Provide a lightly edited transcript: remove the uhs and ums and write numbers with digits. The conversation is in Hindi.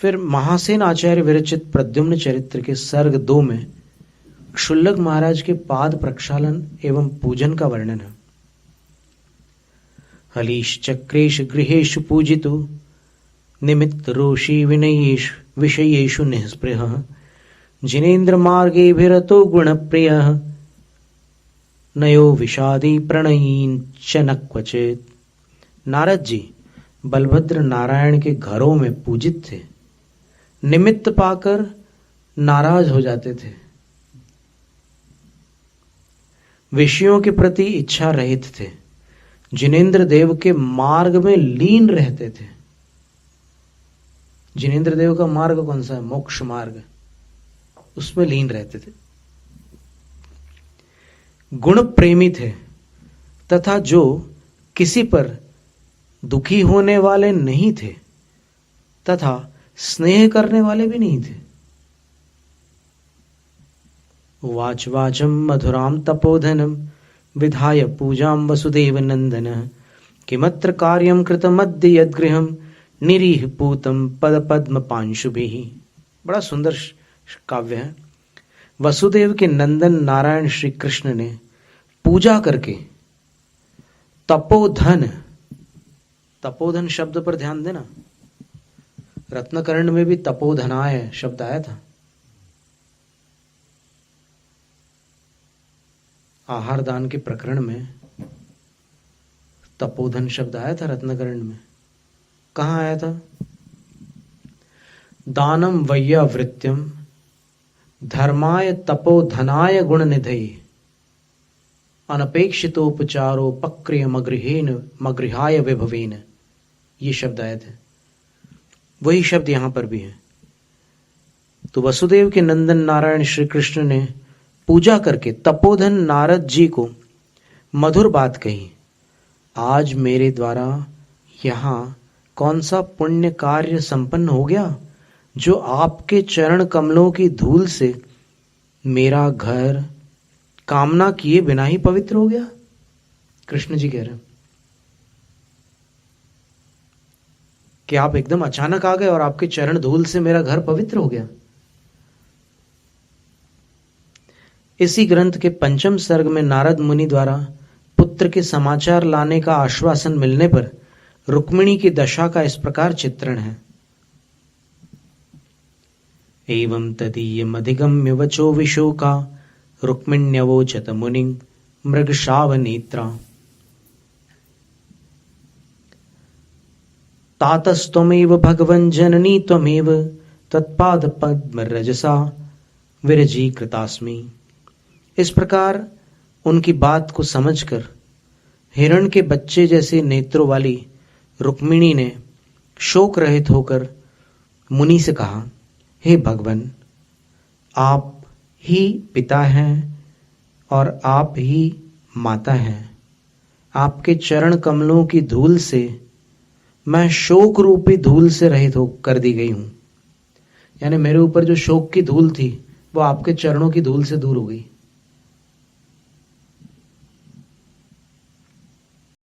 फिर महासेन आचार्य विरचित प्रद्युम्न चरित्र के सर्ग 2 में क्षुल्लक महाराज के पाद प्रक्षालन एवं पूजन का वर्णन है। हलीश चक्रेश गृहेषु पूजितो निमित्त रोषी विनयेषु विषयेषु निःस्पृहः जिनेन्द्र मार्गे विरतो गुणप्रियः नयो विषादी प्रणयीन च न क्वचित। नारद जी बलभद्र नारायण के घरों में पूजित थे, निमित्त पाकर नाराज हो जाते थे, विषयों के प्रति इच्छा रहित थे, जिनेन्द्र देव के मार्ग में लीन रहते थे। जिनेन्द्र देव का मार्ग कौन सा है? मोक्ष मार्ग, उसमें लीन रहते थे। गुण प्रेमी थे तथा जो किसी पर दुखी होने वाले नहीं थे तथा स्नेह करने वाले भी नहीं थे। वाच वाचम मधुराम तपोधनम विधाय पूजाम वसुदेव नंदन किमत्र कार्यम कृतमद्य यद्गृहम निरीह पूतम पद पद्म पांशुभिः। बड़ा सुंदर काव्य है। वसुदेव के नंदन नारायण श्री कृष्ण ने पूजा करके तपोधन, तपोधन शब्द पर ध्यान देना, रत्नकर्ण में भी तपोधनाय शब्द आया था। आहार दान के प्रकरण में तपोधन शब्द आया था रत्नकर्ण में। कहां आया था? दानम वैयावृत्यम धर्माय तपोधनाय गुण निधये अनपेक्षितोपचारो पक्रिय मगृहेन मगृहाय विभवेन। ये शब्द आए थे, वही शब्द यहां पर भी है। तो वसुदेव के नंदन नारायण श्री कृष्ण ने पूजा करके तपोधन नारद जी को मधुर बात कही, आज मेरे द्वारा यहां कौन सा पुण्य कार्य संपन्न हो गया जो आपके चरण कमलों की धूल से मेरा घर कामना किए बिना ही पवित्र हो गया। कृष्ण जी कह रहे हैं कि आप एकदम अचानक आ गए और आपके चरण धूल से मेरा घर पवित्र हो गया। इसी ग्रंथ के 5वें सर्ग में नारद मुनि द्वारा पुत्र के समाचार लाने का आश्वासन मिलने पर रुक्मिणी की दशा का इस प्रकार चित्रण है। एवं तदीयमधिगम्य वचो विशोका रुक्मिण्यवोचत मुनिं मृगशावनेत्रा तातस्त्वमेव भगवन् जननी त्वमेव तत्पाद पद्म रजसा विरजीकृतास्मि। इस प्रकार उनकी बात को समझकर हिरण के बच्चे जैसे नेत्रों वाली रुक्मिणी ने शोक रहित होकर मुनि से कहा, हे भगवान, आप ही पिता हैं और आप ही माता हैं। आपके चरण कमलों की धूल से मैं शोक रूपी धूल से रहित हो कर दी गई हूं। यानी मेरे ऊपर जो शोक की धूल थी वो आपके चरणों की धूल से दूर हो गई।